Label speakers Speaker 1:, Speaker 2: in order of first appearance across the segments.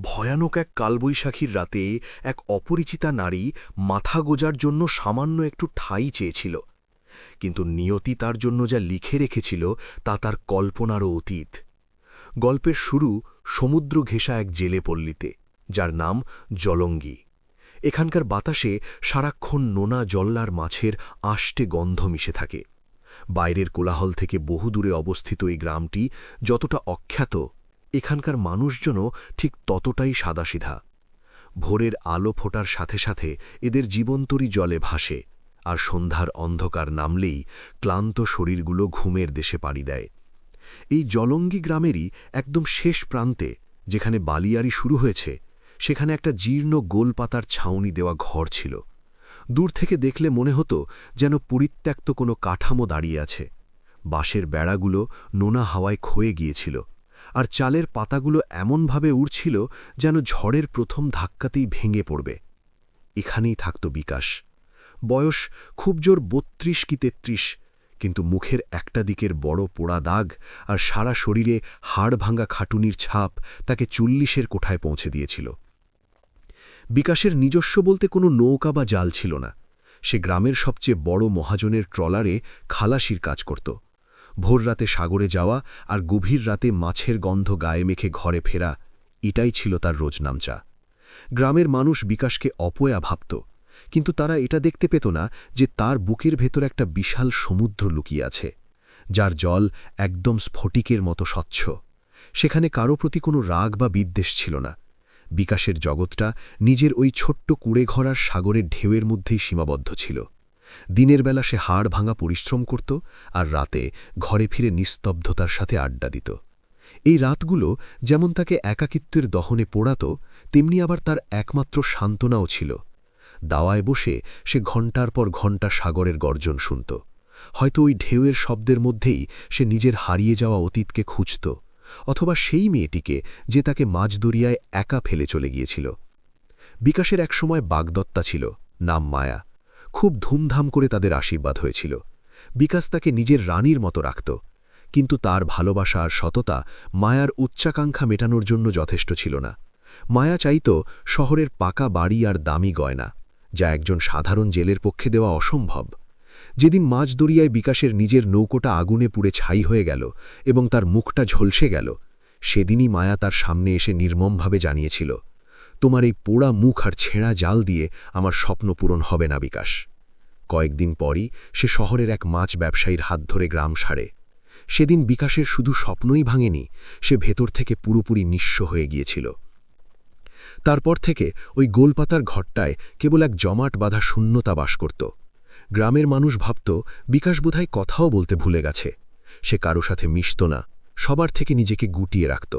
Speaker 1: ভয়ানক এক কালবৈশাখীর রাতে এক অপরিচিতা নারী মাথা গোজার জন্য সামান্য একটু ঠাঁই চেয়েছিল, কিন্তু নিয়তি তার জন্য যা লিখে রেখেছিল তা তার কল্পনারও অতীত। গল্পের শুরু সমুদ্র ঘেঁষা এক জেলে পল্লীতে, যার নাম জলঙ্গি। এখানকার বাতাসে সারাক্ষণ নোনা জল্লার মাছের আষ্টে গন্ধ মিশে থাকে। বাইরের কোলাহল থেকে বহুদূরে অবস্থিত এই গ্রামটি যতটা অখ্যাত, এখানকার মানুষজনও ঠিক ততটাই সাদাসিধা। ভোরের আলো ফোটার সাথে সাথে এদের জীবন্তরী জলে ভাসে, আর সন্ধ্যার অন্ধকার নামলেই ক্লান্ত শরীরগুলো ঘুমের দেশে পাড়ি দেয়। এই জলঙ্গি গ্রামেরই একদম শেষ প্রান্তে, যেখানে বালিয়াড়ি শুরু হয়েছে, সেখানে একটা জীর্ণ গোলপাতার ছাউনি দেওয়া ঘর ছিল। দূর থেকে দেখলে মনে হতো যেন পরিত্যক্ত কোনো কাঠামো দাঁড়িয়ে আছে। বাঁশের বেড়াগুলো নোনা হাওয়ায় ক্ষয়ে গিয়েছিল, আর চালের পাতাগুলো এমনভাবে উড়ছিল যেন ঝড়ের প্রথম ধাক্কাতেই ভেঙে পড়বে। এখানেই থাকত বিকাশ। বয়স খুব জোর ৩২ কি ৩৩, কিন্তু মুখের একটা দিকের বড় পোড়া দাগ আর সারা শরীরে হাড় ভাঙা খাটুনির ছাপ তাকে ৪০-এর কোঠায় পৌঁছে দিয়েছিল। বিকাশের নিজস্ব বলতে কোনো নৌকা বা জাল ছিল না। সে গ্রামের সবচেয়ে বড় মহাজনের ট্রলারে খালাসির কাজ করত। ভোররাতে সাগরে যাওয়া আর গভীর রাতে মাছের গন্ধ গায়ে মেখে ঘরে ফেরা, এটাই ছিল তার রোজনামচা। গ্রামের মানুষ বিকাশকে অপয়া ভাবত, কিন্তু তারা এটা দেখতে পেত না যে তার বুকের ভেতর একটা বিশাল সমুদ্র লুকিয়ে আছে, যার জল একদম স্ফটিকের মতো স্বচ্ছ। সেখানে কারো প্রতি কোনো রাগ বা বিদ্বেষ ছিল না। বিকাশের জগৎটা নিজের ওই ছোট্ট কুড়েঘর আর সাগরের ঢেউয়ের মধ্যেই সীমাবদ্ধ ছিল। দিনের বেলা সে হাড় ভাঙা পরিশ্রম করত, আর রাতে ঘরে ফিরে নিস্তব্ধতার সাথে আড্ডা দিত। এই রাতগুলো যেমন তাকে একাকিত্বের দহনে পোড়াত, তেমনি আবার তার একমাত্র সান্ত্বনাও ছিল। দাওয়ায় বসে সে ঘণ্টার পর ঘণ্টা সাগরের গর্জন শুনত। হয়তো ওই ঢেউয়ের শব্দের মধ্যেই সে নিজের হারিয়ে যাওয়া অতীতকে খুঁজত, অথবা সেই মেয়েটিকে যে তাকে মাঝদরিয়ায় একা ফেলে চলে গিয়েছিল। বিকাশের একসময় বাগদত্তা ছিল, নাম মায়া। খুব ধুমধাম করে তাদের আশীর্বাদ হয়েছিল। বিকাশ তাকে নিজের রানীর মতো রাখত, কিন্তু তার ভালোবাসা আর সততা মায়ার উচ্চাকাঙ্ক্ষা মেটানোর জন্য যথেষ্ট ছিল না। মায়া চাইত শহরের পাকা বাড়ি আর দামি গয়না, যা একজন সাধারণ জেলের পক্ষে দেওয়া অসম্ভব। যেদিন মাঝদরিয়ায় বিকাশের নিজের নৌকোটা আগুনে পুড়ে ছাই হয়ে গেল এবং তার মুখটা ঝলসে গেল, সেদিনই মায়া তার সামনে এসে নির্মমভাবে জানিয়েছিল, তোমার এই পোড়া মুখ আর ছেঁড়া জাল দিয়ে আমার স্বপ্ন পূরণ হবে না বিকাশ। কয়েকদিন পরই সে শহরের এক মাছ ব্যবসায়ীর হাত ধরে গ্রাম ছাড়ে। সেদিন বিকাশের শুধু স্বপ্নই ভাঙেনি, সে ভেতর থেকে পুরোপুরি নিঃস্ব হয়ে গিয়েছিল। তারপর থেকে ওই গোলপাতার ঘরটায় কেবল এক জমাট বাঁধা শূন্যতা বাস করত। গ্রামের মানুষ ভাবত বিকাশ বোধহয় কথাও বলতে ভুলে গেছে। সে কারো সাথে মিশত না, সবার থেকে নিজেকে গুটিয়ে রাখত,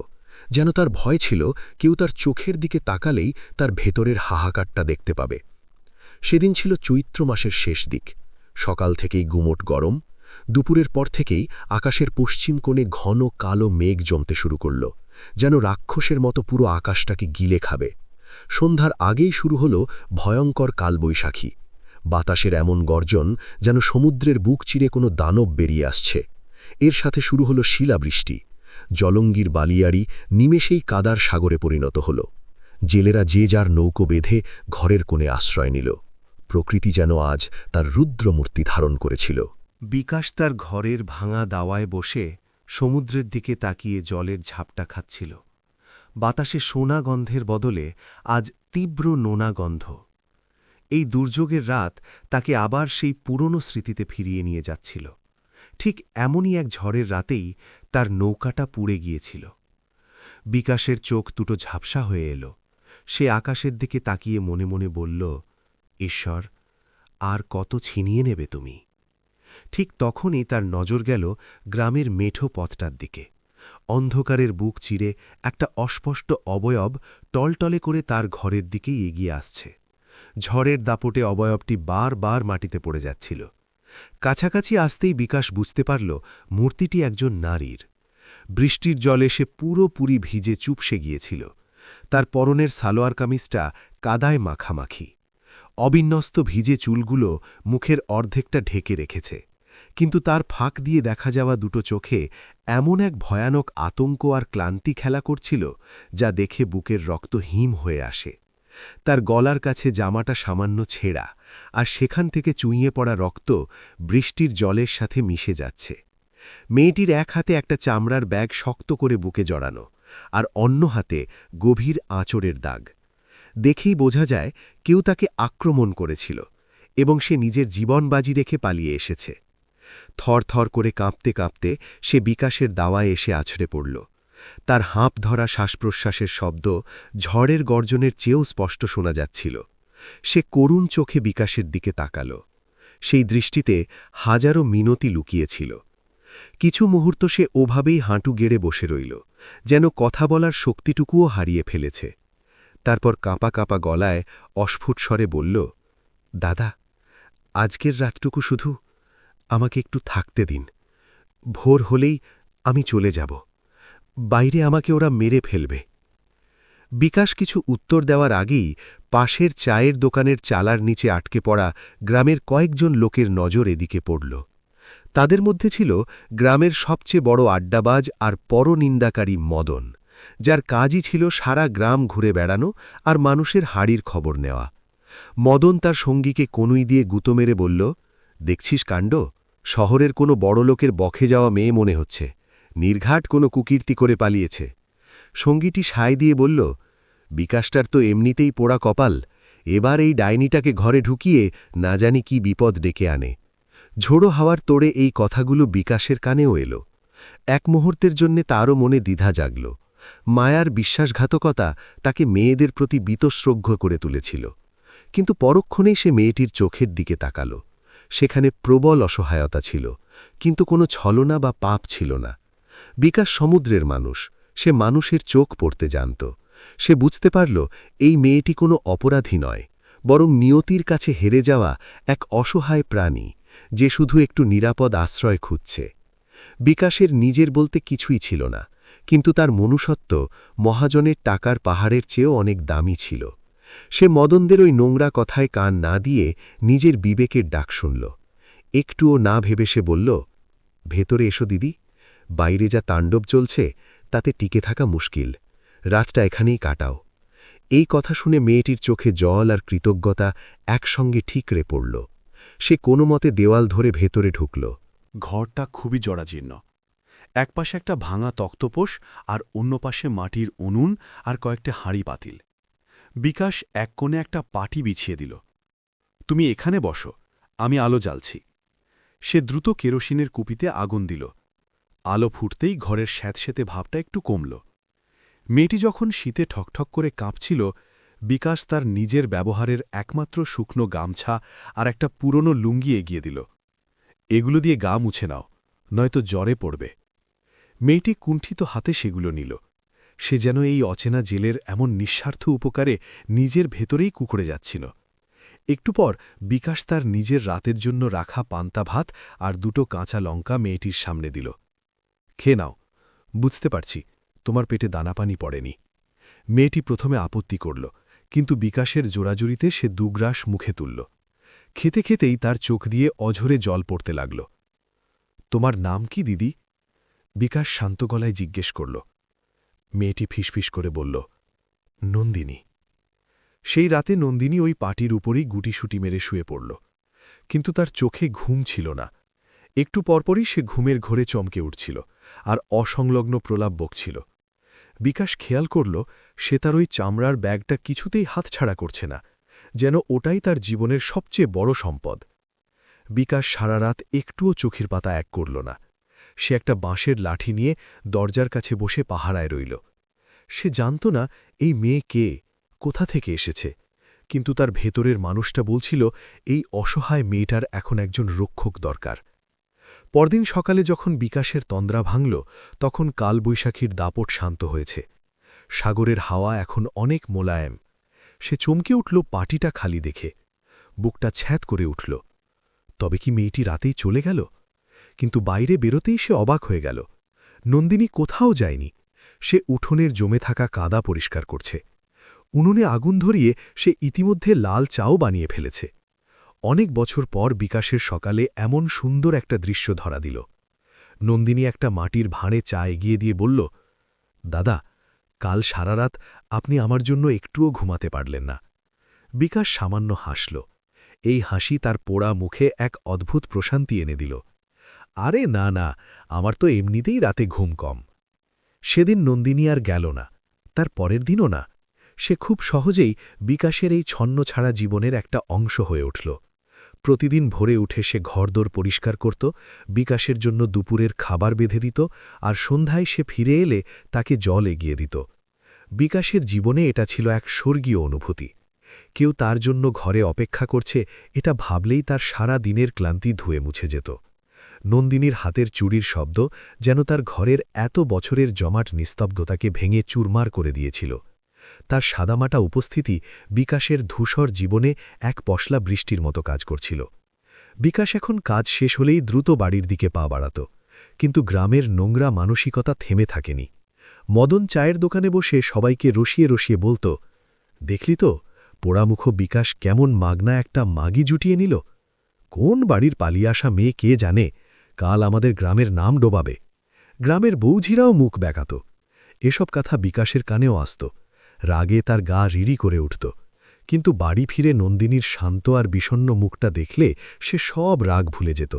Speaker 1: যেন তার ভয় ছিল কেউ তার চোখের দিকে তাকালেই তার ভেতরের হাহাকারটা দেখতে পাবে। সেদিন ছিল চৈত্র মাসের শেষ দিক। সকাল থেকেই গুমোট গরম। দুপুরের পর থেকেই আকাশের পশ্চিম কোণে ঘন কালো মেঘ জমতে শুরু করল, যেন রাক্ষসের মতো পুরো আকাশটাকে গিলে খাবে। সন্ধ্যার আগেই শুরু হল ভয়ঙ্কর কালবৈশাখী। বাতাসের এমন গর্জন যেন সমুদ্রের বুক চিরে কোনো দানব বেরিয়ে আসছে। এর সাথে শুরু হল শিলাবৃষ্টি। জলঙ্গির বালিয়াড়ি নিমেষেই কাদার সাগরে পরিণত হল। জেলেরা যে যার নৌকো বেঁধে ঘরের কোণে আশ্রয় নিল। প্রকৃতি যেন আজ তার রুদ্রমূর্তি ধারণ করেছিল।
Speaker 2: বিকাশ তার ঘরের ভাঙা দাওয়ায় বসে সমুদ্রের দিকে তাকিয়ে জলের ঝাপটা খাচ্ছিল। বাতাসে সোনা গন্ধের বদলে আজ তীব্র নোনা গন্ধ। এই দুর্যোগের রাত তাকে আবার সেই পুরনো স্মৃতিতে ফিরিয়ে নিয়ে যাচ্ছিল। ঠিক এমনই এক ঝড়ের রাতেই তার নৌকাটা পুড়ে গিয়েছিল। বিকাশের চোখ দুটো ঝাপসা হয়ে এলো। সে আকাশের দিকে তাকিয়ে মনে মনে বলল, ঈশ্বর, আর কত ছিনিয়ে নেবে তুমি? ঠিক তখনই তার নজর গেল গ্রামের মেঠো পথটার দিকে। অন্ধকারের বুক চিরে একটা অস্পষ্ট অবয়ব টলটলে করে তার ঘরের দিকেই এগিয়ে আসছে। ঝড়ের দাপটে অবয়বটি বারবার মাটিতে পড়ে যাচ্ছিল। কাছাকাছি আসতেই বিকাশ বুঝতে পারল মূর্তিটি একজন নারীর। বৃষ্টির জলে সে পুরোপুরি ভিজে চুপসে গিয়েছিল। তার পরনের সালোয়ার কামিজটা কাদায় মাখামাখি। অবিন্যস্ত ভিজে চুলগুলো মুখের অর্ধেকটা ঢেকে রেখেছে। কিন্তু তার ফাঁক দিয়ে দেখা যাওয়া দুটো চোখে এমন এক ভয়ানক আতঙ্ক আর ক্লান্তি খেলা করছিল যা দেখে বুকের রক্ত হিম হয়ে আসে। তার গলার কাছে জামাটা সামান্য ছেঁড়া, আর সেখান থেকে চুইয়ে পড়া রক্ত বৃষ্টির জলের সাথে মিশে যাচ্ছে। মেয়েটির এক হাতে একটা চামড়ার ব্যাগ শক্ত করে বুকে জড়ানো, আর অন্য হাতে গভীর আঁচড়ের দাগ। দেখেই বোঝা যায় কেউ তাকে আক্রমণ করেছিল এবং সে নিজের জীবন বাজি রেখে পালিয়ে এসেছে। থরথর করে কাঁপতে কাঁপতে সে বিকাশের দাওয়ায় এসে আছড়ে পড়ল। তার হাঁপ ধরা শ্বাসপ্রশ্বাসের শব্দ ঝড়ের গর্জনের চেয়েও স্পষ্ট শোনা যাচ্ছিল। সে করুণ চোখে বিকাশের দিকে তাকাল। সেই দৃষ্টিতে হাজারো মিনতি লুকিয়েছিল। কিছু মুহূর্ত সে ওভাবেই হাঁটু গেড়ে বসে রইল, যেন কথা বলার শক্তিটুকুও হারিয়ে ফেলেছে। তারপর কাঁপা কাঁপা গলায় অস্ফুট স্বরে বলল, দাদা, আজকের রাতটুকু শুধু আমাকে একটু থাকতে দিন। ভোর হলেই আমি চলে যাব। বাইরে আমাকে ওরা মেরে ফেলবে। বিকাশ কিছু উত্তর দেওয়ার আগেই পাশের চায়ের দোকানের চালার নিচে আটকে পড়া গ্রামের কয়েকজন লোকের নজর এদিকে পড়ল। তাদের মধ্যে ছিল গ্রামের সবচেয়ে বড় আড্ডাবাজ আর পরনিন্দাকারী মদন, যার কাজই ছিল সারা গ্রাম ঘুরে বেড়ানো আর মানুষের হাড়ির খবর নেওয়া। মদন তার সঙ্গীকে কনুই দিয়ে গুঁতো মেরে বলল, দেখছিস কাণ্ড, শহরের কোনো বড়লোকের বখে যাওয়া মেয়ে মনে হচ্ছে, নির্ঘাট কোনো কুকীর্তি করে পালিয়েছে। সঙ্গীটি সায় দিয়ে বলল, বিকাশটার তো এমনিতেই পোড়া কপাল, এবার এই ডাইনিটাকে ঘরে ঢুকিয়ে না জানি কি বিপদ ডেকে আনে। ঝোড়ো হাওয়ার তোড়ে এই কথাগুলো বিকাশের কানেও এলো। এক মুহূর্তের জন্যে তারও মনে দ্বিধা জাগল। মায়ার বিশ্বাসঘাতকতা তাকে মেয়েদের প্রতি বীতশ্রদ্ধ করে তুলেছিল, কিন্তু পরক্ষণেই সে মেয়েটির চোখের দিকে তাকাল। সেখানে প্রবল অসহায়তা ছিল, কিন্তু কোনো ছলনা বা পাপ ছিল না। বিকাশ সমুদ্রের মানুষ, সে মানুষের চোখ পড়তে জানত। সে বুঝতে পারল এই মেয়েটি কোনো অপরাধী নয়, বরং নিয়তির কাছে হেরে যাওয়া এক অসহায় প্রাণী, যে শুধু একটু নিরাপদ আশ্রয় খুঁজছে। বিকাশের নিজের বলতে কিছুই ছিল না, কিন্তু তার মনুষ্যত্ব মহাজনের টাকার পাহাড়ের চেয়েও অনেক দামি ছিল। সে মদনদের ওই নোংরা কথায় কান না দিয়ে নিজের বিবেকের ডাক শুনল। একটুও না ভেবে সে বলল, ভেতরে এসো দিদি, বাইরে যা তাণ্ডব চলছে তাতে টিকে থাকা মুশকিল, রাতটা এখানেই কাটাও। এই কথা শুনে মেয়েটির চোখে জল আর কৃতজ্ঞতা একসঙ্গে ঠিকরে পড়ল। সে কোনো মতে দেওয়াল ধরে ভেতরে ঢুকল।
Speaker 3: ঘরটা খুবই জরাজীর্ণ। একপাশে একটা ভাঙা তক্তপোষ, আর অন্য পাশে মাটির উনুন আর কয়েকটা হাঁড়ি পাতিল। বিকাশ এক কোণে একটা পাটি বিছিয়ে দিল। তুমি এখানে বসো, আমি আলো জ্বালছি। সে দ্রুত কেরোসিনের কুপিতে আগুন দিল। আলো ফুটতেই ঘরের স্যাঁতস্যাঁতে ভাবটা একটু কমল। মেয়েটি যখন শীতে ঠকঠক করে কাঁপছিল, বিকাশ তার নিজের ব্যবহারের একমাত্র শুকনো গামছা আর একটা পুরনো লুঙ্গি এগিয়ে দিল। এগুলো দিয়ে গা মুছে নাও, নয়তো জ্বরে পড়বে। মেয়েটি কুণ্ঠিত হাতে সেগুলো নিল। সে যেন এই অচেনা জেলের এমন নিঃস্বার্থ উপকারে নিজের ভেতরেই কুঁকড়ে যাচ্ছিল। একটু পর বিকাশ তার নিজের রাতের জন্য রাখা পান্তা ভাত আর দুটো কাঁচা লঙ্কা মেয়েটির সামনে দিল। খেয়ে নাও, বুঝতে পারছি তোমার পেটে দানাপানি পড়েনি। মেয়েটি প্রথমে আপত্তি করল, কিন্তু বিকাশের জোড়াজুড়িতে সে দুগ্রাস মুখে তুলল। খেতে খেতেই তার চোখ দিয়ে অঝরে জল পড়তে লাগল। তোমার নাম কি দিদি? বিকাশ শান্ত গলায় জিজ্ঞেস করল। মেয়েটি ফিসফিস করে বলল, নন্দিনী। সেই রাতে নন্দিনী ওই পাটির উপরই গুটিসুটি মেরে শুয়ে পড়ল, কিন্তু তার চোখে ঘুম ছিল না। একটু পরপরই সে ঘুমের ঘোরে চমকে উঠছিল আর অসংলগ্ন প্রলাপ বকছিল। বিকাশ খেয়াল করল সে তার ওই চামড়ার ব্যাগটা কিছুতেই হাতছাড়া করছে না, যেন ওটাই তার জীবনের সবচেয়ে বড় সম্পদ। বিকাশ সারা রাত একটুও চোখের পাতা এক করল না। সে একটা বাঁশের লাঠি নিয়ে দরজার কাছে বসে পাহারায় রইল। সে জানত না এই মেয়ে কে, কোথা থেকে এসেছে, কিন্তু তার ভেতরের মানুষটা বলছিল এই অসহায় মেয়েটার এখন একজন রক্ষক দরকার। পরদিন সকালে যখন বিকাশের তন্দ্রা ভাঙল, তখন কালবৈশাখীর দাপট শান্ত হয়েছে। সাগরের হাওয়া এখন অনেক মোলায়েম। সে চমকে উঠল পাটিটা খালি দেখে। বুকটা ছ্যাঁত করে উঠল। তবে কি মেয়েটি রাতেই চলে গেল? কিন্তু বাইরে বেরোতেই সে অবাক হয়ে গেল। নন্দিনী কোথাও যায়নি। সে উঠোনের জমে থাকা কাদা পরিষ্কার করছে। উনুনে আগুন ধরিয়ে সে ইতিমধ্যে লাল চাও বানিয়ে ফেলেছে।
Speaker 1: অনেক বছর পর বিকাশের সকালে এমন সুন্দর একটা দৃশ্য ধরা দিল। নন্দিনী একটা মাটির ভাঁড়ে চা এগিয়ে দিয়ে বলল, দাদা, কাল সারা রাত আপনি আমার জন্য একটুও ঘুমাতে পারলেন না। বিকাশ সামান্য হাসল। এই হাসি তার পোড়া মুখে এক অদ্ভুত প্রশান্তি এনে দিল। আরে না না, আমার তো এমনিতেই রাতে ঘুম কম। সেদিন নন্দিনী আর গেল না, তার পরের দিনও না। সে খুব সহজেই বিকাশের এই ছন্নছাড়া জীবনের একটা অংশ হয়ে উঠল। প্রতিদিন ভোরে উঠে সে ঘরদোর পরিষ্কার করত, বিকাশের জন্য দুপুরের খাবার বেঁধে দিত, আর সন্ধ্যায় সে ফিরে এলে তাকে জল এগিয়ে দিত। বিকাশের জীবনে এটা ছিল এক স্বর্গীয় অনুভূতি। কেউ তার জন্য ঘরে অপেক্ষা করছে, এটা ভাবলেই তার সারা দিনের ক্লান্তি ধুয়ে মুছে যেত। নন্দিনীর হাতের চুড়ির শব্দ যেন তার ঘরের এত বছরের জমাট নিস্তব্ধতাকে ভেঙে চুরমার করে দিয়েছিল। তার সাদামাটা উপস্থিতি বিকাশের ধূসর জীবনে এক পশলা বৃষ্টির মতো কাজ করছিল। বিকাশ এখন কাজ শেষ হলেই দ্রুত বাড়ির দিকে পা বাড়াত, কিন্তু গ্রামের নোংরা মানসিকতা থেমে থাকেনি। মদন চায়ের দোকানে বসে সবাইকে রসিয়ে রসিয়ে বলত, দেখলি তো, পোড়ামুখ বিকাশ কেমন মাগনা একটা মাগি জুটিয়ে নিল। কোন বাড়ির পালিয়ে আসা মেয়ে কে জানে, কাল আমাদের গ্রামের নাম ডোবাবে। গ্রামের বৌঝিরাও মুখ বেঁকাত। এসব কথা বিকাশের কানেও আসত। রাগে তার গা রিড়ি করে উঠত, কিন্তু বাড়ি ফিরে নন্দিনীর শান্ত আর বিষণ্ণ মুখটা দেখলে সে সব রাগ ভুলে যেত।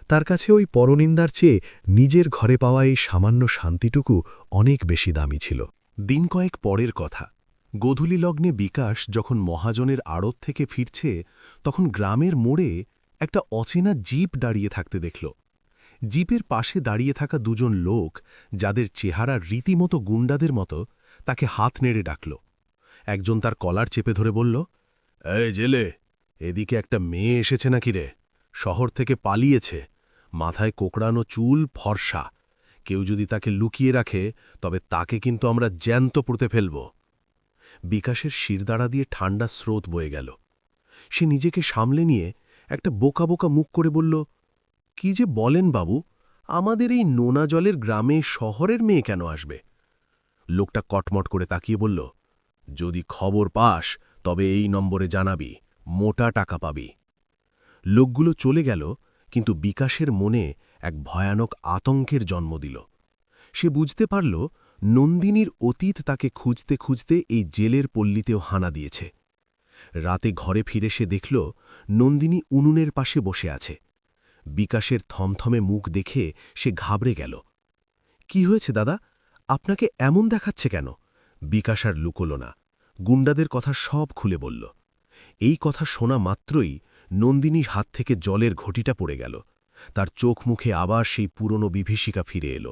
Speaker 1: তার কাছে ওই পরনিন্দার চেয়ে নিজের ঘরে পাওয়া এই সামান্য শান্তিটুকু অনেক বেশি দামি ছিল।
Speaker 3: দিন কয়েক পরের কথা। গোধূলি লগ্নে বিকাশ যখন মহাজনের আড়ত থেকে ফিরছে, তখন গ্রামের মোড়ে একটা অচেনা জিপ দাঁড়িয়ে থাকতে দেখল। জিপের পাশে দাঁড়িয়ে থাকা দুজন লোক, যাদের চেহারা রীতিমতো গুন্ডাদের মতো, তাকে হাত নেড়ে ডাকল। একজন তার কলার চেপে ধরে বলল, এই জেলে, এদিকে একটা মেয়ে এসেছে নাকি রে? শহর থেকে পালিয়েছে, মাথায় কোকড়ানো চুল, ফর্সা। কেউ যদি তাকে লুকিয়ে রাখে তবে তাকে কিন্তু আমরা জ্যান্ত পুঁতে ফেলব। বিকাশের শিরদাঁড়া দিয়ে ঠান্ডা স্রোত বয়ে গেল। সে নিজেকে সামলে নিয়ে একটা বোকা বোকা মুখ করে বলল, কি যে বলেন বাবু, আমাদের এই নোনা জলের গ্রামে শহরের মেয়ে কেন আসবে? লোকটা কটমট করে তাকিয়ে বলল, যদি খবর পাস তবে এই নম্বরে জানাবি, মোটা টাকা পাবি। লোকগুলো চলে গেল, কিন্তু বিকাশের মনে এক ভয়ানক আতঙ্কের জন্ম দিল। সে বুঝতে পারল নন্দিনীর অতীত তাকে খুঁজতে খুঁজতে এই জেলের পল্লীতেও হানা দিয়েছে। রাতে ঘরে ফিরে সে দেখল নন্দিনী উনুনের পাশে বসে আছে। বিকাশের থমথমে মুখ দেখে সে ঘাবড়ে গেল। কি হয়েছে দাদা, আপনাকে এমন দেখাচ্ছে কেন? বিকাশ আর লুকোল না, গুন্ডাদের কথা সব খুলে বলল। এই কথা শোনা মাত্রই নন্দিনীর হাত থেকে জলের ঘটিটা পড়ে গেল। তার চোখ মুখে আবার সেই পুরনো বিভীষিকা ফিরে এলো।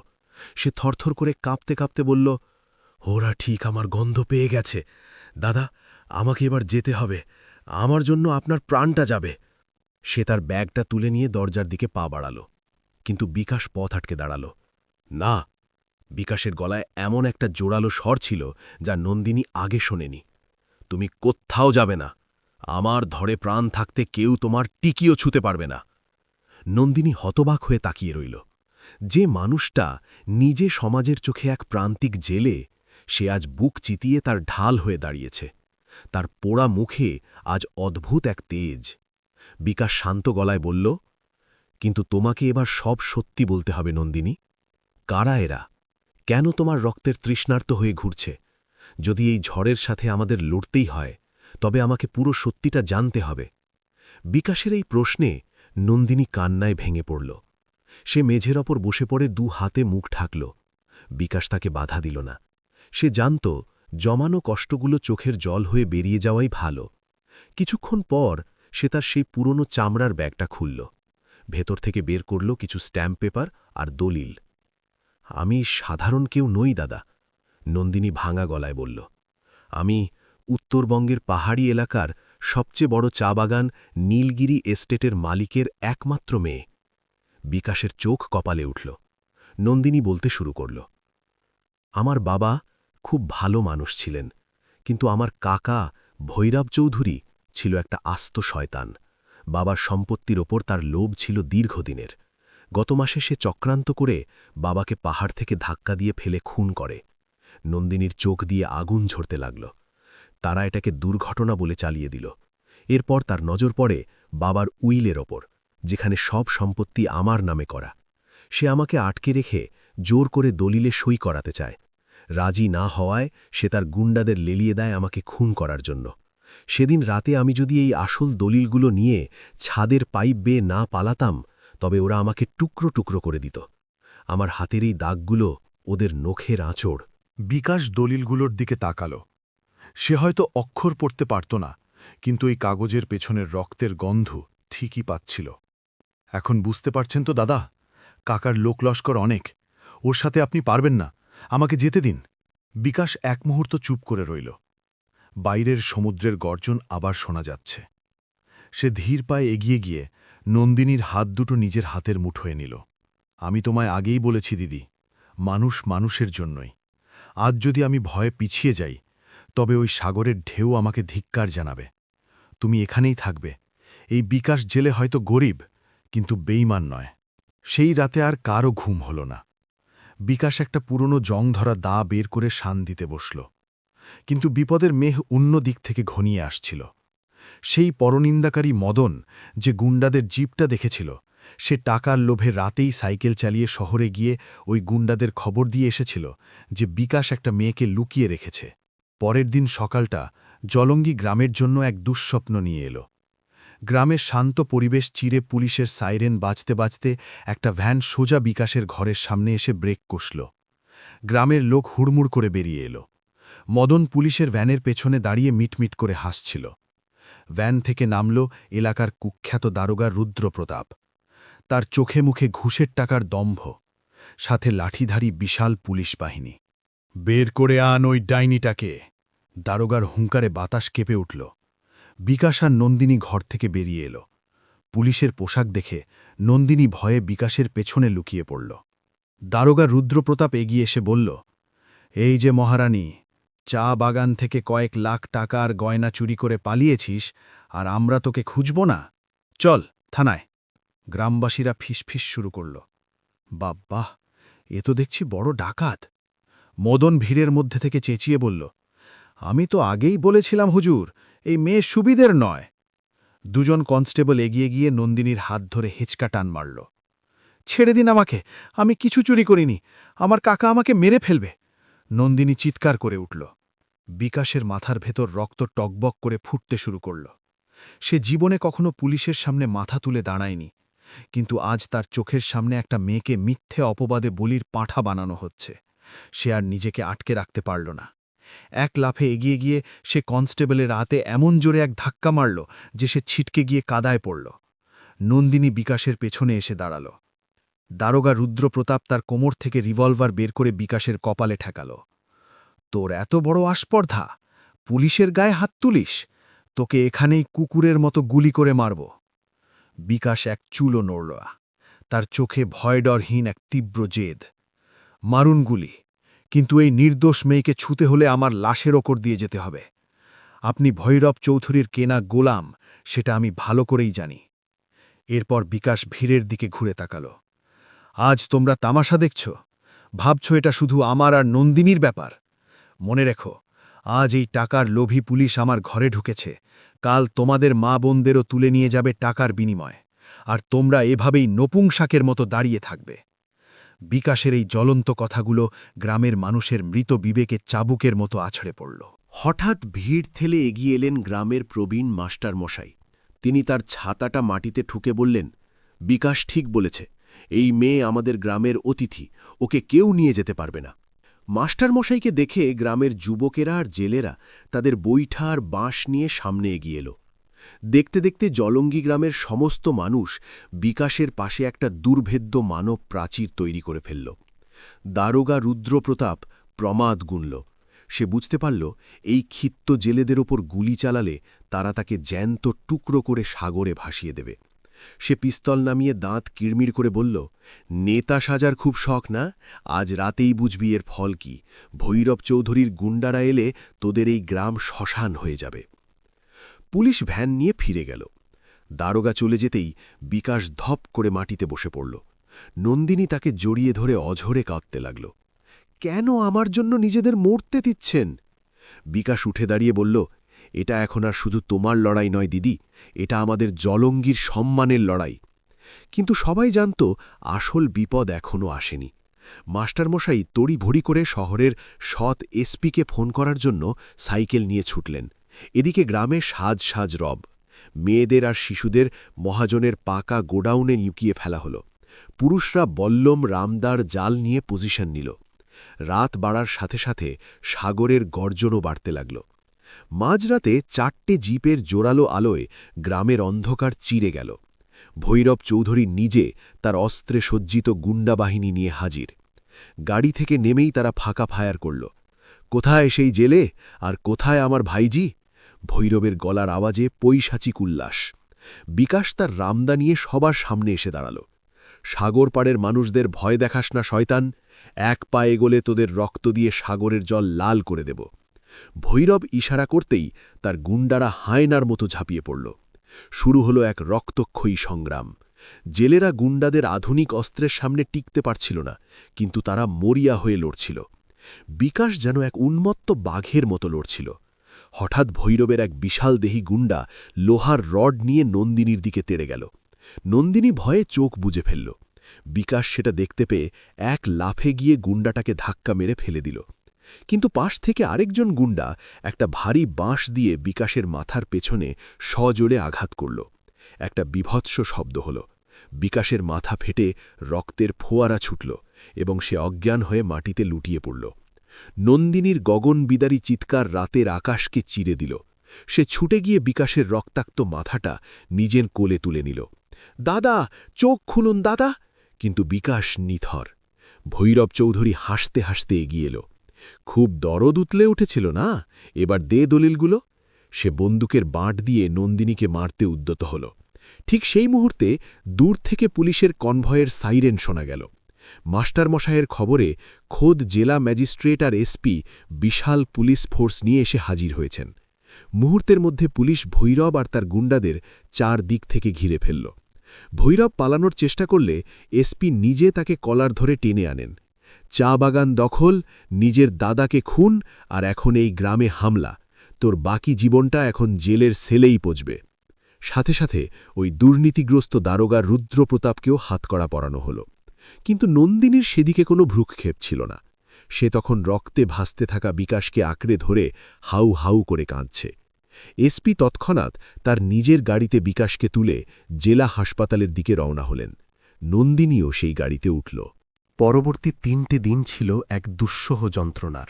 Speaker 3: সে থরথর করে কাঁপতে কাঁপতে বলল, ওরা ঠিক আমার গন্ধ পেয়ে গেছে। দাদা, আমাকে এবার যেতে হবে, আমার জন্য আপনার প্রাণটা যাবে। সে তার ব্যাগটা তুলে নিয়ে দরজার দিকে পা বাড়াল, কিন্তু বিকাশ পথ আটকে দাঁড়াল। না! বিকাশের গলায় এমন একটা জোরালো স্বর ছিল যা নন্দিনী আগে শোনেনি। তুমি কোত্থাও যাবে না, আমার ধরে প্রাণ থাকতে কেউ তোমার টিকিও ছুতে পারবে না। নন্দিনী হতবাক হয়ে তাকিয়ে রইল। যে মানুষটা নিজে সমাজের চোখে এক প্রান্তিক জেলে, সে আজ বুক চিতিয়ে তার ঢাল হয়ে দাঁড়িয়েছে। তার পোড়া মুখে আজ অদ্ভুত এক তেজ। বিকাশ শান্ত গলায় বলল, কিন্তু তোমাকে এবার সব সত্যি বলতে হবে নন্দিনী। কারা এরা? কেন তোমার রক্তের তৃষ্ণার্ত হয়ে ঘুরছে? যদি এই ঝড়ের সাথে আমাদের লড়তেই হয়, তবে আমাকে পুরো সত্যিটা জানতে হবে। বিকাশের এই প্রশ্নে নন্দিনী কান্নায় ভেঙে পড়ল। সে মেঝের ওপর বসে পড়ে দু হাতে মুখ ঢাকল। বিকাশ তাকে বাধা দিল না। সে জানত জমানো কষ্টগুলো চোখের জল হয়ে বেরিয়ে যাওয়াই ভালো। কিছুক্ষণ পর সে তার সেই পুরনো চামড়ার ব্যাগটা খুলল। ভেতর থেকে বের করল কিছু স্ট্যাম্প পেপার আর দলিল। আমি সাধারণ কেউ নই দাদা, নন্দিনী ভাঙা গলায় বলল। আমি উত্তরবঙ্গের পাহাড়ি এলাকার সবচেয়ে বড় চা বাগান নীলগিরি এস্টেটের মালিকের একমাত্র মেয়ে। বিকাশের চোখ কপালে উঠল। নন্দিনী বলতে শুরু করল, আমার বাবা খুব ভালো মানুষ ছিলেন, কিন্তু আমার কাকা ভৈরব চৌধুরী ছিল একটা আস্ত শয়তান। বাবার সম্পত্তির ওপর তার লোভ ছিল দীর্ঘদিনের। গত মাসে সে চক্রান্ত করে বাবাকে পাহাড় থেকে ধাক্কা দিয়ে ফেলে খুন করে। নন্দিনীর চোখ দিয়ে আগুন ঝরতে লাগল। তারা এটাকে দুর্ঘটনা বলে চালিয়ে দিল। এরপর তার নজর পড়ে
Speaker 1: বাবার উইলের ওপর, যেখানে সব সম্পত্তি আমার নামে করা। সে আমাকে আটকে রেখে জোর করে দলিলে সই করাতে চায়। রাজি না হওয়ায় সে তার গুন্ডাদের লেলিয়ে দেয় আমাকে খুন করার জন্য। সেদিন রাতে আমি যদি এই আসল দলিলগুলো নিয়ে ছাদের পাইপ বেয়ে না পালাতাম, তবে ওরা আমাকে টুকরো টুকরো করে দিত। আমার হাতের এই দাগগুলো ওদের নখের আঁচড়।
Speaker 3: বিকাশ দলিলগুলোর দিকে তাকালো। সে হয়তো অক্ষর পড়তে পারত না, কিন্তু এই কাগজের পেছনের রক্তের গন্ধ ঠিকই পাচ্ছিল। এখন বুঝতে পারছেন তো দাদা, কাকার লোকলস্কর অনেক, ওর সাথে আপনি পারবেন না, আমাকে যেতে দিন। বিকাশ এক মুহূর্ত চুপ করে রইল। বাইরের সমুদ্রের গর্জন আবার শোনা যাচ্ছে। সে ধীর পায়ে এগিয়ে গিয়ে নন্দিনীর হাত দুটো নিজের হাতের মুঠোয় নিল। আমি তোমায় আগেই বলেছি দিদি, মানুষ মানুষের জন্যই। আজ যদি আমি ভয়ে পিছিয়ে যাই, তবে ওই সাগরের ঢেউ আমাকে ধিক্কার জানাবে। তুমি এখানেই থাকবে। এই বিকাশ জেলে হয়তো গরিব, কিন্তু বেইমান নয়। সেই রাতে আর কারও ঘুম হল না। বিকাশ একটা পুরনো জং ধরা দা বের করে শান দিতে বসল। কিন্তু বিপদের মেঘ অন্য দিক থেকে ঘনিয়ে আসছিল। সেই পরনিন্দাকারী মদন, যে গুন্ডাদের জিপটা দেখেছিল, সে টাকার লোভে রাতেই সাইকেল চালিয়ে শহরে গিয়ে ওই গুন্ডাদের খবর দিয়ে এসেছিল যে বিকাশ একটা মেয়েকে লুকিয়ে রেখেছে। পরের দিন সকালটা জলঙ্গি গ্রামের জন্য এক দুঃস্বপ্ন নিয়ে এলো। গ্রামের শান্ত পরিবেশ চিরে পুলিশের সাইরেন বাজতে বাজতে একটা ভ্যান সোজা বিকাশের ঘরের সামনে এসে ব্রেক কষল। গ্রামের লোক হুড়মুড় করে বেরিয়ে এলো। মদন পুলিশের ভ্যানের পেছনে দাঁড়িয়ে মিটমিট করে হাসছিল। ভ্যান থেকে নামল এলাকার কুখ্যাত দারোগা রুদ্রপ্রতাপ। তার চোখে মুখে ঘুষের টাকার দম্ভ, সাথে লাঠিধারী বিশাল পুলিশ বাহিনী। বের করে আন ওই ডাইনিটাকে! দারোগার হুঙ্কারে বাতাস কেঁপে উঠল। বিকাশ আর নন্দিনী ঘর থেকে বেরিয়ে এলো। পুলিশের পোশাক দেখে নন্দিনী ভয়ে বিকাশের পেছনে লুকিয়ে পড়ল। দারোগা রুদ্রপ্রতাপ এগিয়ে এসে বলল, এই যে মহারানী, চা বাগান থেকে কয়েক লাখ টাকার গয়না চুরি করে পালিয়েছিস, আর আমরা তোকে খুঁজব না? চল থানায়। গ্রামবাসীরা ফিসফিস শুরু করল। বাহ, এ তো দেখছি বড় ডাকাত। মদন ভিড়ের মধ্যে থেকে চেঁচিয়ে বলল, আমি তো আগেই বলেছিলাম হুজুর, এই মেয়ে সুবিধের নয়। দুজন কনস্টেবল এগিয়ে গিয়ে নন্দিনীর হাত ধরে হেঁচকা টান মারল। ছেড়ে দিন আমাকে, আমি কিছু চুরি করিনি, আমার কাকা আমাকে মেরে ফেলবে। নন্দিনী চিৎকার করে উঠল। বিকাশের মাথার ভেতর রক্ত টকবক করে ফুটতে শুরু করল। সে জীবনে কখনো পুলিশের সামনে মাথা তুলে দাঁড়ায়নি, কিন্তু আজ তার চোখের সামনে একটা মেয়েকে মিথ্যে অপবাদে বলির পাঁঠা বানানো হচ্ছে। সে আর নিজেকে আটকে রাখতে পারল না। এক লাফে এগিয়ে গিয়ে সে কনস্টেবলের হাতে এমন জোরে এক ধাক্কা মারল যে সে ছিটকে গিয়ে কাদায় পড়ল। নন্দিনী বিকাশের পেছনে এসে দাঁড়াল। দারোগা রুদ্রপ্রতাপ তার কোমর থেকে রিভলভার বের করে বিকাশের কপালে ঠেকাল। তোর এত বড় আস্পর্ধা, পুলিশের গায়ে হাত তুলিস? তোকে এখানেই কুকুরের মতো গুলি করে মারব। বিকাশ এক চুলও নড়ল না। তার চোখে ভয়ডরহীন এক তীব্র জেদ। মারুন গুলি, কিন্তু এই নির্দোষ মেয়েকে ছুতে হলে আমার লাশের ওপর দিয়ে যেতে হবে। আপনি ভৈরব চৌধুরীর কেনা গোলাম, সেটা আমি ভালো করেই জানি। এরপর বিকাশ ভিড়ের দিকে ঘুরে তাকাল। আজ তোমরা তামাশা দেখছ? ভাবছ এটা শুধু আমার আর নন্দিনীর ব্যাপার? মনে রেখো, আজ এই টাকার লোভী পুলিশ আমার ঘরে ঢুকেছে, কাল তোমাদের মা বোনদেরও তুলে নিয়ে যাবে টাকার বিনিময়ে, আর তোমরা এভাবেই নপুংসাকের মতো দাঁড়িয়ে থাকবে। বিকাশের এই জ্বলন্ত কথাগুলো গ্রামের মানুষের মৃত বিবেকে চাবুকের মতো আছড়ে পড়ল।
Speaker 1: হঠাৎ ভিড় ঠেলে এগিয়ে এলেন গ্রামের প্রবীণ মাস্টার মশাই। তিনি তার ছাতাটা মাটিতে ঠুকে বললেন, বিকাশ ঠিক বলেছে, এই মেয়ে আমাদের গ্রামের অতিথি, ওকে কেউ নিয়ে যেতে পারবে না। মাস্টার মশাইকে দেখে গ্রামের যুবকেরা আর জেলেরা তাদের বৈঠা আর বাঁশ নিয়ে সামনে এগিয়ে এলো। দেখতে দেখতে জলঙ্গি গ্রামের সমস্ত মানুষ বিকাশের পাশে একটা দুর্ভেদ্য মানব প্রাচীর তৈরি করে ফেলল। দারোগা রুদ্রপ্রতাপ প্রমাদ গুনল। সে বুঝতে পারল, এই ক্ষিপ্ত জেলেদের ওপর গুলি চালালে তারা তাকে জ্যান্ত টুকরো করে সাগরে ভাসিয়ে দেবে। সে পিস্তল নামিয়ে দাঁত কিড়মিড় করে বলল, নেতা সাজার খুব শখ না? আজ রাতেই বুঝবি এর ফল কি। ভৈরব চৌধুরীর গুন্ডারা এলে তোদের এই গ্রাম শ্মশান হয়ে যাবে। পুলিশ ভ্যান নিয়ে ফিরে গেল। দারোগা চলে যেতেই বিকাশ ধপ করে মাটিতে বসে পড়ল। নন্দিনী তাকে জড়িয়ে ধরে অঝরে কাঁদতে লাগল। কেন আমার জন্য নিজেদের মরতে দিচ্ছেন? বিকাশ উঠে দাঁড়িয়ে বলল, এটা এখন আর শুধু তোমার লড়াই নয় দিদি, এটা আমাদের জলঙ্গির সম্মানের লড়াই। কিন্তু সবাই জানত আসল বিপদ এখনও আসেনি। মাস্টারমশাই তড়িঘড়ি করে শহরের সৎ এসপিকে ফোন করার জন্য সাইকেল নিয়ে ছুটলেন। এদিকে গ্রামে সাজ সাজ রব। মেয়েদের আর শিশুদের মহাজনের পাকা গোডাউনে লুকিয়ে ফেলা হলো। পুরুষরা বল্লম রামদার জাল নিয়ে পজিশন নিল। রাত বাড়ার সাথে সাথে সাগরের গর্জনও বাড়তে লাগল। মাঝরাতে 4টে জিপের জোরালো আলোয় গ্রামের অন্ধকার চিরে গেল। ভৈরব চৌধুরী নিজে তার অস্ত্রে সজ্জিত গুন্ডা বাহিনী নিয়ে হাজির। গাড়ি থেকে নেমেই তারা ফাঁকা ফায়ার করল। কোথায় সেই জেলে, আর কোথায় আমার ভাইজি? ভৈরবের গলার আওয়াজে পৈশাচিক উল্লাস। বিকাশ তার রামদা নিয়ে সবার সামনে এসে দাঁড়াল। সাগর পাড়ের মানুষদের ভয় দেখাস না শয়তান, এক পা এগোলে তোদের রক্ত দিয়ে সাগরের জল লাল করে দেব। ভৈরব ইশারা করতেই তার গুন্ডারা হায়নার মতো ঝাঁপিয়ে পড়ল। শুরু হলো এক রক্তক্ষয়ী সংগ্রাম। জেলেরা গুন্ডাদের আধুনিক অস্ত্রের সামনে টিকতে পারছিল না, কিন্তু তারা মরিয়া হয়ে লড়ছিল। বিকাশ যেন এক উন্মত্ত বাঘের মতো লড়ছিল। হঠাৎ ভৈরবের এক বিশাল দেহী গুন্ডা লোহার রড নিয়ে নন্দিনীর দিকে তেড়ে গেল। নন্দিনী ভয়ে চোখ বুজে ফেলল। বিকাশ সেটা দেখতে পেয়ে এক লাফে গিয়ে গুন্ডাটাকে ধাক্কা মেরে ফেলে দিল। কিন্তু পাশ থেকে আরেকজন গুন্ডা একটা ভারী বাঁশ দিয়ে বিকাশের মাথার পেছনে সজোরে আঘাত করল। একটা বীভৎস শব্দ হল। বিকাশের মাথা ফেটে রক্তের ফোয়ারা ছুটল এবং সে অজ্ঞান হয়ে মাটিতে লুটিয়ে পড়ল। নন্দিনীর গগনবিদারী চিৎকার রাতের আকাশকে চিরে দিল। সে ছুটে গিয়ে বিকাশের রক্তাক্ত মাথাটা নিজের কোলে তুলে নিল। দাদা, চোখ খুলুন দাদা! কিন্তু বিকাশ নিথর। ভৈরব চৌধুরী হাসতে হাসতে এগিয়ে এলো। খুব দরদ উতলে উঠেছিল না? এবার দে দলিলগুলো। সে বন্দুকের বাঁট দিয়ে নন্দিনীকে মারতে উদ্যত হল। ঠিক সেই মুহূর্তে দূর থেকে পুলিশের কনভয়ের সাইরেন শোনা গেল। মাস্টারমশায়ের খবরে খোদ জেলা ম্যাজিস্ট্রেট আর এসপি বিশাল পুলিশ ফোর্স নিয়ে এসে হাজির হয়েছেন। মুহূর্তের মধ্যে পুলিশ ভৈরব আর তার গুন্ডাদের 4 দিক থেকে ঘিরে ফেলল। ভৈরব পালানোর চেষ্টা করলে এসপি নিজে তাকে কলার ধরে টেনে আনেন। চা বাগান দখল, নিজের দাদাকে খুন, আর এখন এই গ্রামে হামলা। তোর বাকি জীবনটা এখন জেলের সেলেই পচবে। সাথে সাথে ওই দুর্নীতিগ্রস্ত দারোগার রুদ্রপ্রতাপকেও হাতকড়া পরানো হল। কিন্তু নন্দিনীর সেদিকে কোনো ভ্রুক্ষেপ ছিল না। সে তখন রক্তে ভাসতে থাকা বিকাশকে আঁকড়ে ধরে হাউ হাউ করে কাঁদছে। এসপি তৎক্ষণাৎ তার নিজের গাড়িতে বিকাশকে তুলে জেলা হাসপাতালের দিকে রওনা হলেন। নন্দিনীও সেই গাড়িতে উঠল।
Speaker 2: পরবর্তী 3টে দিন ছিল এক দুঃসহ যন্ত্রণার।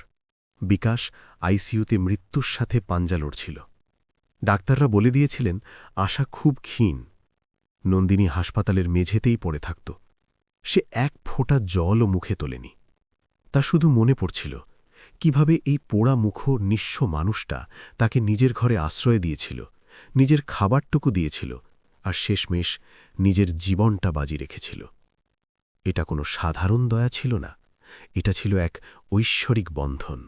Speaker 2: বিকাশ আইসিইউতে মৃত্যুর সাথে পাঞ্জা লড়ছিল। ডাক্তাররা বলে দিয়েছিলেন আশা খুব ক্ষীণ। নন্দিনী হাসপাতালের মেঝেতেই পড়ে থাকত। সে এক ফোঁটা জলও মুখে তোলেনি। তা শুধু মনে পড়ছিল কিভাবে এই পোড়া মুখ নিঃস্ব মানুষটা তাকে নিজের ঘরে আশ্রয় দিয়েছিল, নিজের খাবারটুকু দিয়েছিল, আর শেষমেশ নিজের জীবনটা বাজি রেখেছিল। এটা কোনো সাধারণ দয়া ছিল না, এটা ছিল এক ঐশ্বরিক বন্ধন।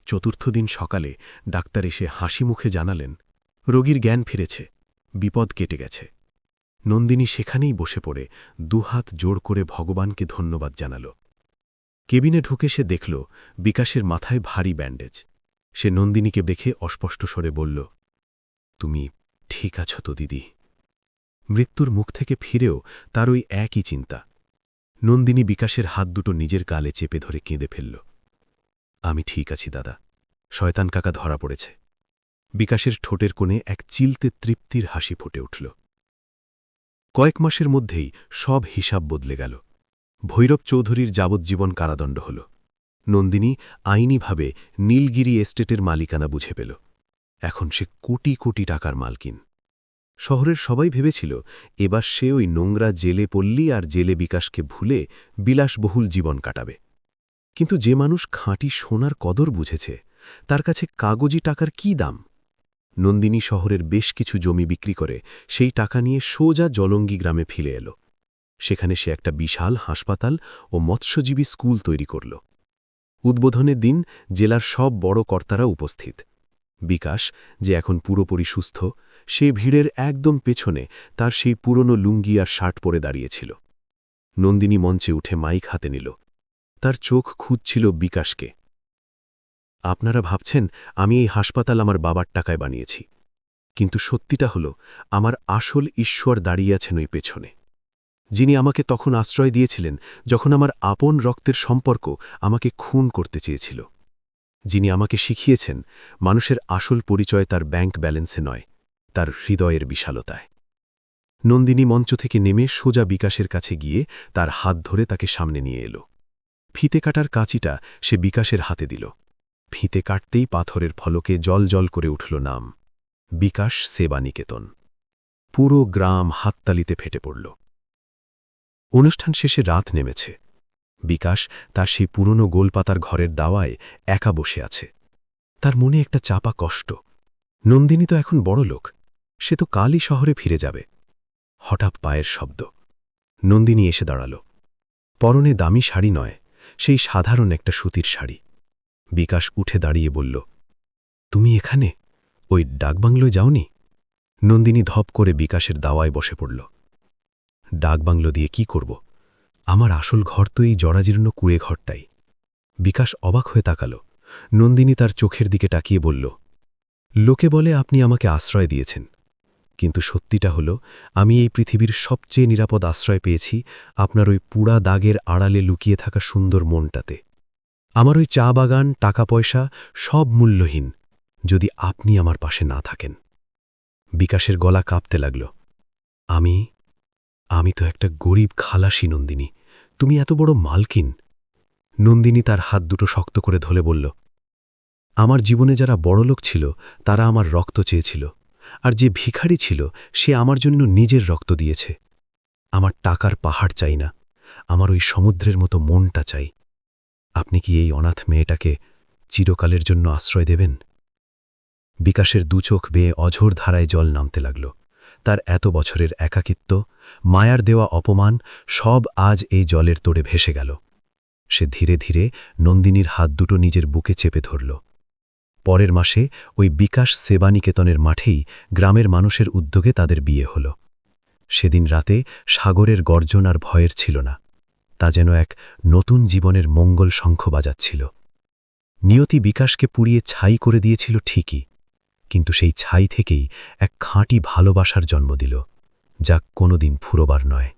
Speaker 2: চতুর্থ দিন সকালে ডাক্তার এসে হাসি মুখে জানালেন, রোগীর জ্ঞান ফিরেছে, বিপদ কেটে গেছে। নন্দিনী সেখানেই বসে পড়ে দুহাত জোড় করে ভগবানকে ধন্যবাদ জানাল। কেবিনে ঢুকে সে দেখল বিকাশের মাথায় ভারী ব্যান্ডেজ। সে নন্দিনীকে দেখে অস্পষ্ট স্বরে বলল, তুমি ঠিক আছো তো দিদি? মৃত্যুর মুখ থেকে ফিরেও তার ওই একই চিন্তা। নন্দিনী বিকাশের হাত দুটো নিজের গালে চেপে ধরে কেঁদে ফেলল। আমি ঠিক আছি দাদা, শয়তান কাকা ধরা পড়েছে। বিকাশের ঠোঁটের কোণে এক চিলতে তৃপ্তির হাসি ফুটে উঠল। কয়েক মাসের মধ্যেই সব হিসাব বদলে গেল। ভৈরব চৌধুরীর যাবজ্জীবন কারাদণ্ড হল। নন্দিনী আইনিভাবে নীলগিরি এস্টেটের মালিকানা বুঝে পেল। এখন সে কোটি কোটি টাকার মালকিন। শহরের সবাই ভেবেছিল এবার সে ওই নোংরা জেলে পল্লী আর জেলে বিকাশকে ভুলে বিলাসবহুল জীবন কাটাবে। কিন্তু যে মানুষ খাঁটি সোনার কদর বুঝেছে, তার কাছে কাগজি টাকার কী দাম? নন্দিনী শহরের বেশ কিছু জমি বিক্রি করে সেই টাকা নিয়ে সোজা জলঙ্গি গ্রামে ফিরে এল। সেখানে সে একটা বিশাল হাসপাতাল ও মৎস্যজীবী স্কুল তৈরি করল। উদ্বোধনের দিন জেলার সব বড় কর্তারা উপস্থিত। বিকাশ, যে এখন পুরোপুরি সুস্থ, সে ভিড়ের একদম পেছনে তার সেই পুরনো লুঙ্গি আর শার্ট পরে দাঁড়িয়েছিল। নন্দিনী মঞ্চে উঠে মাইক হাতে নিল। তার চোখ খুঁজছিল বিকাশকে।
Speaker 3: আপনারা ভাবছেন আমি এই হাসপাতাল আমার বাবার টাকায় বানিয়েছি, কিন্তু সত্যিটা হলো আমার আসল ঈশ্বর দাঁড়িয়ে আছেন ওই পেছনে, যিনি আমাকে তখন আশ্রয় দিয়েছিলেন যখন আমার আপন রক্তের সম্পর্ক আমাকে খুন করতে চেয়েছিল, যিনি আমাকে শিখিয়েছেন মানুষের আসল পরিচয় তার ব্যাংক ব্যালেন্সে নয়, তার হৃদয়ের বিশালতায়। নন্দিনী মঞ্চ থেকে নেমে সোজা বিকাশের কাছে গিয়ে তার হাত ধরে তাকে সামনে নিয়ে এলো। ফিতে কাটার কাঁচিটা সে বিকাশের হাতে দিল। ফিতে কাটতেই পাথরের ফলকে জল জল করে উঠল নাম, বিকাশ সেবা নিকেতন। পুরো গ্রাম হাততালিতে ফেটে পড়ল। অনুষ্ঠান শেষে রাত নেমেছে। বিকাশ তার সেই পুরনো গোলপাতার ঘরের দাওয়ায় একা বসে আছে। তার মনে একটা চাপা কষ্ট। নন্দিনী তো এখন বড় লোক, সে তো কালই শহরে ফিরে যাবে। হঠাৎ পায়ের শব্দ। নন্দিনী এসে দাঁড়াল। পরনে দামি শাড়ি নয়, সেই সাধারণ একটা সুতির শাড়ি। বিকাশ উঠে দাঁড়িয়ে বলল, তুমি এখানে ওই ডাকবাংলোয় যাওনি? নন্দিনী ধপ করে বিকাশের দাওয়ায় বসে পড়ল। ডাকবাংলো দিয়ে কি করব? আমার আসল ঘর তো এই জরাজীর্ণ কুড়ে ঘরটাই। বিকাশ অবাক হয়ে তাকাল। নন্দিনী তার চোখের দিকে তাকিয়ে বলল, লোকে বলে আপনি আমাকে আশ্রয় দিয়েছেন, কিন্তু সত্যিটা হলো আমি এই পৃথিবীর সবচেয়ে নিরাপদ আশ্রয় পেয়েছি আপনার ওই পুড়া দাগের আড়ালে লুকিয়ে থাকা সুন্দর মনটাতে। আমার ওই চা বাগান, টাকা পয়সা সব মূল্যহীন যদি আপনি আমার পাশে না থাকেন। বিকাশের গলা কাঁপতে লাগল। আমি তো একটা গরিব খালাসি নন্দিনী, তুমি এত বড় মালকিন। নন্দিনী তার হাত দুটো শক্ত করে ধরে বলল, আমার জীবনে যারা বড়লোক ছিল তারা আমার রক্ত চেয়েছিল, আর যে ভিখারি ছিল সে আমার জন্য নিজের রক্ত দিয়েছে। আমার টাকার পাহাড় চাই না, আমার ওই সমুদ্রের মতো মনটা চাই। আপনি কি এই অনাথ মেয়েটাকে চিরকালের জন্য আশ্রয় দেবেন? বিকাশের দুচোখ বেয়ে অঝোর ধারায় জল নামতে লাগল। তার এত বছরের একাকিত্ব, মায়ার দেওয়া অপমান সব আজ এই জলের তোড়ে ভেসে গেল। সে ধীরে ধীরে নন্দিনীর হাত দুটো নিজের বুকে চেপে ধরল। পরের মাসে ওই বিকাশ সেবা নিকেতনের মাঠেই গ্রামের মানুষের উদ্যোগে তাদের বিয়ে হল। সেদিন রাতে সাগরের গর্জন আর ভয়ের ছিল না, তা যেন এক নতুন জীবনের মঙ্গল শঙ্খ বাজাচ্ছিল। নিয়তি বিকাশকে পুড়িয়ে ছাই করে দিয়েছিল ঠিকই, কিন্তু সেই ছাই থেকেই এক খাঁটি ভালোবাসার জন্ম দিল, যা কোনোদিন ফুরোবার নয়।